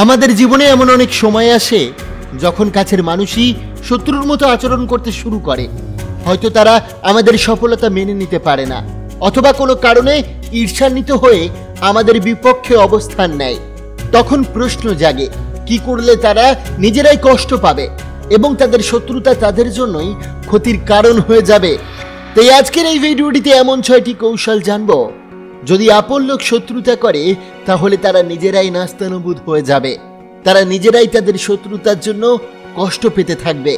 আমাদের জীবনে এমন অনেক সময় আসে যখন কাছের মানুষই শত্রুর মতো আচরণ করতে শুরু করে। হয়তো তারা আমাদের সফলতা মেনে নিতে পারে না, অথবা কোনো কারণে ঈর্ষান্বিত হয়ে আমাদের বিপক্ষে অবস্থান নেয়। তখন প্রশ্ন জাগে, কি করলে তারা নিজেরাই কষ্ট পাবে এবং তাদের শত্রুতা তাদের জন্যই ক্ষতির কারণ হয়ে যাবে। তাই আজকের এই ভিডিওটিতে এমন 6টি কৌশল জানবো, যদি আপন লোক শত্রুতা করে তাহলে তারা নিজেরাই নাস্তানুবুদ হয়ে যাবে, তারা নিজেরাই তাদের শত্রুতার জন্য কষ্ট পেতে থাকবে।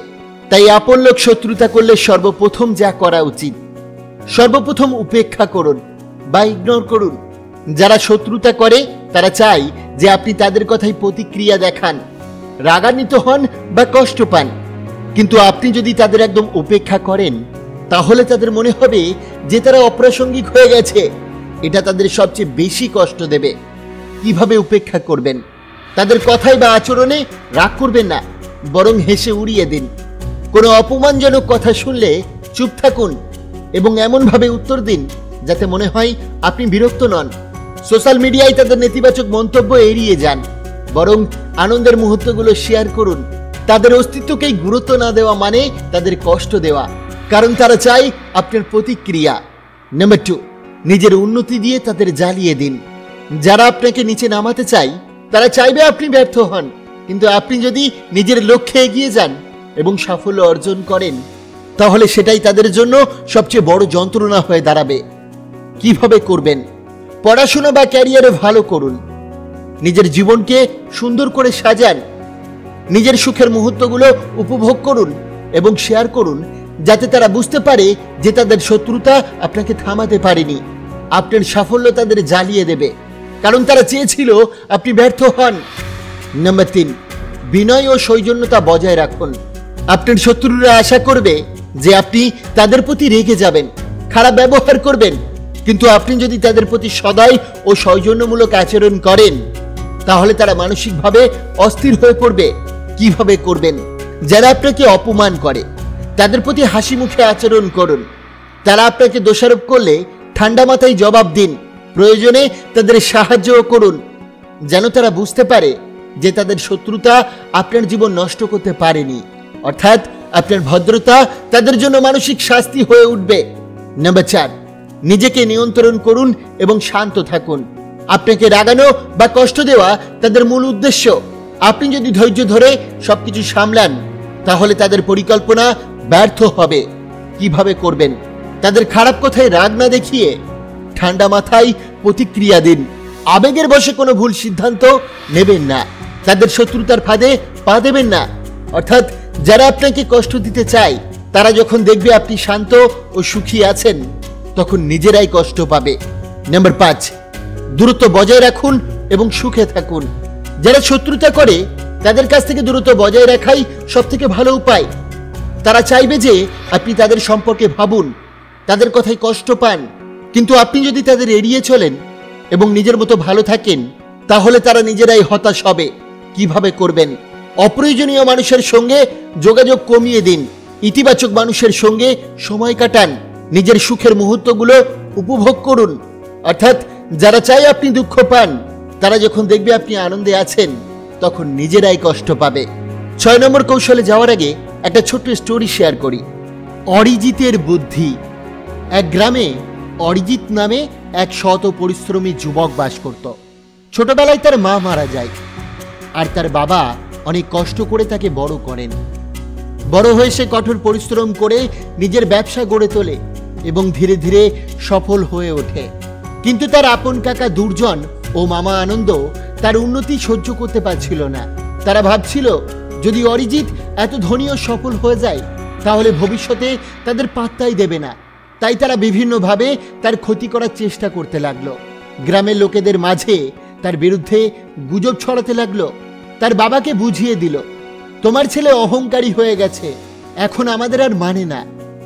তাই আপন লোক শত্রুতা করলে সর্বপ্রথম যা করা উচিত, সর্বপ্রথম উপেক্ষা করুন বা ইগনোর করুন। যারা শত্রুতা করে তারা চায় যে আপনি তাদের কথাই প্রতিক্রিয়া দেখান, রাগান্বিত হন বা কষ্ট পান। কিন্তু আপনি যদি তাদের একদম উপেক্ষা করেন তাহলে তাদের মনে হবে যে তারা অপ্রাসঙ্গিক হয়ে গেছে। এটা তাদের সবচেয়ে বেশি কষ্ট দেবে। কিভাবে উপেক্ষা করবেন? তাদের কথায় বা আচরণে রাগ করবেন না, বরং হেসে উড়িয়ে দিন। কোনো অপমানজনক কথা শুনলে চুপ থাকুন এবং এমনভাবে উত্তর দিন যাতে মনে হয় আপনি বিরক্ত নন। সোশ্যাল মিডিয়ায় তাদের নেতিবাচক মন্তব্য এড়িয়ে যান, বরং আনন্দের মুহূর্তগুলো শেয়ার করুন। তাদের অস্তিত্বকেই গুরুত্ব না দেওয়া মানে তাদের কষ্ট দেওয়া, কারণ তারা চায় আপনার প্রতিক্রিয়া। নাম্বার 2, নিজের উন্নতি দিয়ে তাদের জ্বালিয়ে দিন। যারা আপনাকে নিচে নামাতে চায় তারা চাইবে আপনি ব্যর্থ হন, কিন্তু আপনি যদি নিজের লক্ষ্যে এগিয়ে যান এবং সাফল্য অর্জন করেন তাহলে সেটাই তাদের জন্য সবচেয়ে বড় যন্ত্রণা হয়ে দাঁড়াবে। কিভাবে করবেন? পড়াশোনা বা ক্যারিয়ারে ভালো করুন, নিজের জীবনকে সুন্দর করে সাজান, নিজের সুখের মুহূর্তগুলো উপভোগ করুন এবং শেয়ার করুন, যাতে তারা বুঝতে পারে যে তাদের শত্রুতা আপনাকে থামাতে পারেনি। আপনার সাফল্য তাদের জ্বালিয়ে দেবে, কারণ তারা চেয়েছিল আপনি ব্যর্থ হন। নাম্বার 3, বিনয় ও সৌজন্যতা বজায় রাখুন। আপনার শত্রুরা আশা করবে যে আপনি তাদের প্রতি রেগে যাবেন, খারাপ ব্যবহার করবেন, কিন্তু আপনি যদি তাদের প্রতি সদয় ও সৌজন্যমূলক আচরণ করেন তাহলে তারা মানসিকভাবে অস্থির হয়ে পড়বে। কিভাবে করবেন? যারা আপনাকে অপমান করে তাদের প্রতি হাসি মুখে আচরণ করুন। তারা আপনাকে দোষারোপ করলে ঠান্ডা মাথায় জবাব দিন, প্রয়োজনে তাদের সাহায্যও করুন, যেন তারা বুঝতে পারে যে তাদের শত্রুতা আপনার জীবন নষ্ট করতে পারেনি, অর্থাৎ আপনার ভদ্রতা তাদের জন্য মানসিক শাস্তি হয়ে উঠবে। নাম্বার 4, নিজেকে নিয়ন্ত্রণ করুন এবং শান্ত থাকুন। আপনাকে রাগানো বা কষ্ট দেওয়া তাদের মূল উদ্দেশ্য। আপনি যদি ধৈর্য ধরে সবকিছু সামলান তাহলে তাদের পরিকল্পনা ব্যর্থ হবে। কিভাবে করবেন? তাদের খারাপ কথায় রাগ না দেখিয়ে ঠান্ডা মাথায় প্রতিক্রিয়া দিন। আবেগের বশে কোনো ভুল সিদ্ধান্ত নেবেন না। তাদের শত্রুতার ফাঁদে পা দেবেন না। অর্থাৎ যারা আপনাকে কষ্ট দিতে চায় তারা যখন দেখবে আপনি শান্ত ও সুখী আছেন তখন নিজেরাই কষ্ট পাবে। নাম্বার 5, দূরত্ব বজায় রাখুন এবং সুখে থাকুন। যারা শত্রুতা করে তাদের কাছ থেকে দূরত্ব বজায় রাখাই সবথেকে ভালো উপায়। তারা চাইবে যে আপনি তাদের সম্পর্কে ভাবুন, তাদের কথায় কষ্ট পান, কিন্তু আপনি যদি তাদের এড়িয়ে চলেন এবং নিজের মতো ভালো থাকেন তাহলে তারা নিজেরাই হতাশ হবে। কিভাবে করবেন? অপ্রয়োজনীয় মানুষের সঙ্গে যোগাযোগ কমিয়ে দিন, ইতিবাচক মানুষের সঙ্গে সময় কাটান, নিজের সুখের মুহূর্তগুলো উপভোগ করুন। অর্থাৎ যারা চায় আপনি দুঃখ পান তারা যখন দেখবে আপনি আনন্দে আছেন তখন নিজেরাই কষ্ট পাবে। 6 নম্বর কৌশলে যাওয়ার আগে একটা ছোট্ট স্টোরি শেয়ার করি। অরিজিতের বুদ্ধি। এক গ্রামে অরিজিৎ নামে এক সৎ ও পরিশ্রমী যুবক বাস করত। ছোটবেলায় তার মা মারা যায় আর তার বাবা অনেক কষ্ট করে তাকে বড় করেন। বড় হয়ে সে কঠোর পরিশ্রম করে নিজের ব্যবসা গড়ে তোলে এবং ধীরে ধীরে সফল হয়ে ওঠে। কিন্তু তার আপন কাকা দুর্জন ও মামা আনন্দ তার উন্নতি সহ্য করতে পারছিল না। তারা ভাবছিল যদি অরিজিৎ এত ধনী ও সফল হয়ে যায় তাহলে ভবিষ্যতে তাদের পাত্তাই দেবে না। তাই তারা বিভিন্নভাবে তার ক্ষতি করার চেষ্টা করতে লাগলো। গ্রামের লোকেদের মাঝে তার বিরুদ্ধে গুজব ছড়াতে লাগলো। তার বাবাকে বুঝিয়ে দিল, তোমার ছেলে অহংকারী হয়ে গেছে, এখন আমাদের আর মানে না।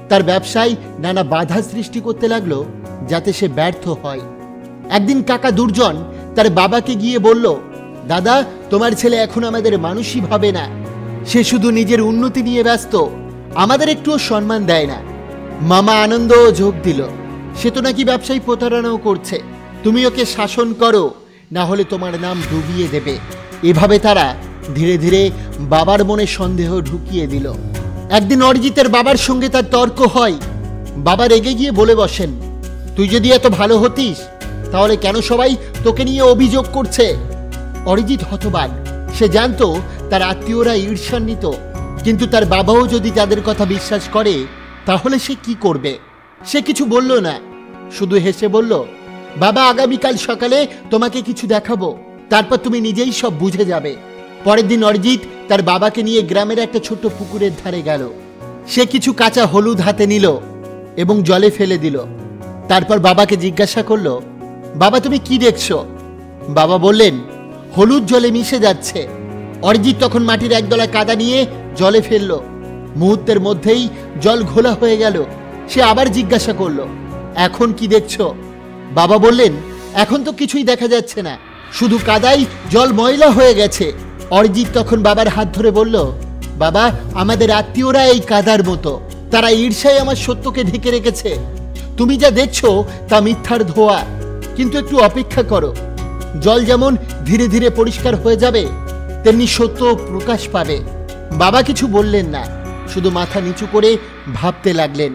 তার ব্যবসায় নানা বাধা সৃষ্টি করতে লাগলো যাতে সে ব্যর্থ হয়। একদিন কাকা দুর্জন তার বাবাকে গিয়ে বলল, দাদা, তোমার ছেলে এখন আমাদের মানুষই ভাবে না, সে শুধু নিজের উন্নতি নিয়ে ব্যস্ত, আমাদের একটুও সম্মান দেয় না। মামা আনন্দও যোগ দিল, সে তো নাকি ব্যবসায়ী প্রতারণাও করছে, তুমি ওকে শাসন করো, না হলে তোমার নাম ডুবিয়ে দেবে। এভাবে তারা ধীরে ধীরে বাবার মনে সন্দেহ ঢুকিয়ে দিল। একদিন অরিজিতের বাবার সঙ্গে তার তর্ক হয়। বাবা রেগে গিয়ে বলে বসেন, তুই যদি এত ভালো হতিস তাহলে কেন সবাই তোকে নিয়ে অভিযোগ করছে? অরিজিৎ হতবাক। সে জানতো তার আত্মীয়রা ঈর্ষান্বিত, কিন্তু তার বাবাও যদি তাদের কথা বিশ্বাস করে তাহলে সে কি করবে? সে কিছু বলল না, শুধু হেসে বলল, বাবা, আগামীকাল সকালে তোমাকে কিছু দেখাবো, তারপর তুমি নিজেই সব বুঝে যাবে। পরের দিন অরিজিৎ তার বাবাকে নিয়ে গ্রামের একটা ছোট্ট পুকুরের ধারে গেল। সে কিছু কাঁচা হলুদ হাতে নিল এবং জলে ফেলে দিল। তারপর বাবাকে জিজ্ঞাসা করলো, বাবা, তুমি কি দেখছো? বাবা বললেন, হলুদ জলে মিশে যাচ্ছে। অরিজিৎ তখন মাটির একদলা কাদা নিয়ে জলে ফেললো। মুহূর্তের মধ্যেই জল ঘোলা হয়ে গেল। সে আবার জিজ্ঞাসা করলো, এখন কি দেখছো? বাবা বললেন, এখন তো কিছুই দেখা যাচ্ছে না, শুধু কাদাই জল ময়লা হয়ে গেছে। অরিজিৎ তখন বাবার হাত ধরে বলল, বাবা, আমাদের আত্মীয়রা এই কাদার মতো, তারা ঈর্ষায় আমার সত্যকে ঢেকে রেখেছে। তুমি যা দেখছো তা মিথ্যার ধোয়া, কিন্তু একটু অপেক্ষা করো। জল যেমন ধীরে ধীরে পরিষ্কার হয়ে যাবে, তেমনি সত্য প্রকাশ পাবে। বাবা কিছু বললেন না, শুধু মাথা নিচু করে ভাবতে লাগলেন।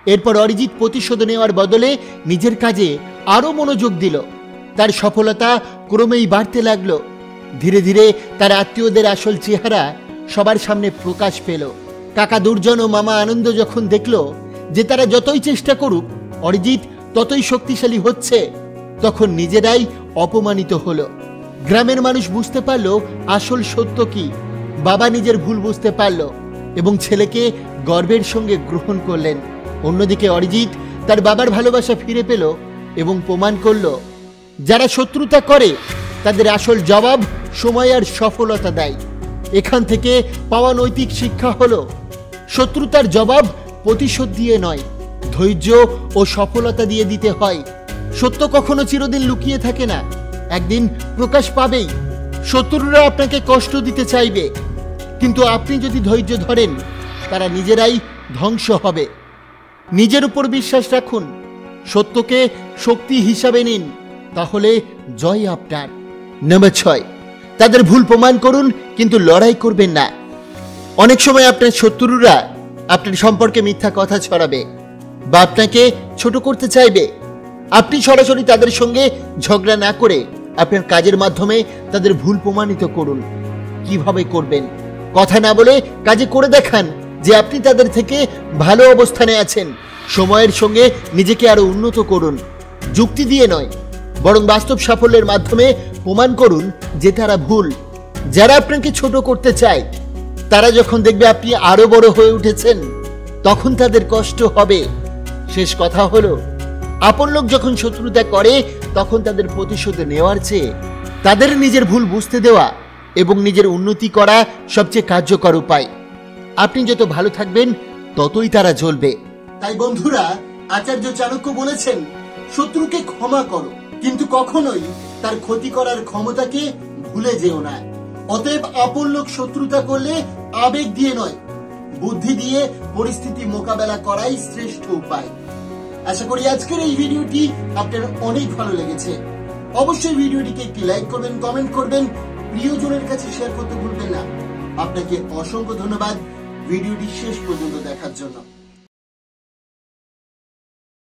এরপর অরিজিৎ প্রতিশোধ নেওয়ার বদলে নিজের কাজে আরো মনোযোগ দিল। তার সফলতা ক্রমেই বাড়তে লাগলো। ধীরে ধীরে তার আত্মীয়দের আসল চেহারা সবার সামনে প্রকাশ পেল। কাকা দুর্জন ও মামা আনন্দ যখন দেখল যে তারা যতই চেষ্টা করুক অরিজিৎ ততই শক্তিশালী হচ্ছে, তখন নিজেরাই অপমানিত হলো। গ্রামের মানুষ বুঝতে পারল আসল সত্য কি। বাবা নিজের ভুল বুঝতে পারল এবং ছেলেকে গর্বের সঙ্গে গ্রহণ করলেন। অন্যদিকে অরিজিৎ তার বাবার ভালোবাসা ফিরে পেল এবং প্রমাণ করল, যারা শত্রুতা করে তাদের আসল জবাব সময় আর সফলতা দেয়। এখান থেকে পাওয়া নৈতিক শিক্ষা হলো, শত্রুতার জবাব প্রতিশোধ দিয়ে নয়, ধৈর্য ও সফলতা দিয়ে দিতে হয়। সত্য কখনো চিরদিন লুকিয়ে থাকে না, একদিন প্রকাশ পাবেই। শত্রুরা আপনাকে কষ্ট দিতে চাইবে, কিন্তু আপনি যদি ধৈর্য ধরেন তারা নিজেরাই ধ্বংস হবে। নিজের উপর বিশ্বাস রাখুন, সত্যকে শক্তি হিসাবে নিন, তাহলে জয় আপনার। নম্বর 6, তাদের ভুল প্রমাণ করুন কিন্তু লড়াই করবেন না। অনেক সময় আপনার শত্রুরা আপনার সম্পর্কে মিথ্যা কথা ছড়াবে বা আপনাকে ছোট করতে চাইবে। আপনি সরাসরি তাদের সঙ্গে ঝগড়া না করে আপনার কাজের মাধ্যমে তাদের ভুল প্রমাণিত করুন। কিভাবে করবেন? কথা না বলে কাজে করে দেখান যে আপনি তাদের থেকে ভালো অবস্থানে আছেন। সময়ের সঙ্গে নিজেকে আরো উন্নত করুন, যুক্তি দিয়ে নয়, বরং বাস্তব সাফল্যের মাধ্যমে প্রমাণ করুন যে তারা ভুল। যারা আপনাকে ছোট করতে চায় তারা যখন দেখবে আপনি আরো বড় হয়ে উঠেছেন তখন তাদের কষ্ট হবে। শেষ কথা হলো, আপন লোক যখন শত্রুতা করে তখন তাদের প্রতিশোধ নেওয়ার চেয়ে তাদের নিজের ভুল বুঝতে দেওয়া এবং নিজের উন্নতি করা সবচেয়ে কার্যকর উপায়। আপনি যত ভালো থাকবেন ততই তারা জ্বলবে। তাই বন্ধুরা, আচার্য চাণক্য বলেছেন, শত্রুকে ক্ষমা করো, কিন্তু কখনোই তার ক্ষতি করার ক্ষমতাকে ভুলে যেও না। অতএব আপন লোক শত্রুতা করলে আবেগ দিয়ে নয়, বুদ্ধি দিয়ে পরিস্থিতি মোকাবেলা করাই শ্রেষ্ঠ উপায়। আশা করি আজকের এই ভিডিওটি আপনার অনেক ভালো লেগেছে। অবশ্যই ভিডিওটিকে একটি লাইক করবেন, কমেন্ট করবেন, প্রিয়জনের কাছে শেয়ার করতে ভুলবেন না। আপনাকে অসংখ্য ধন্যবাদ ভিডিওটি শেষ পর্যন্ত দেখার জন্য।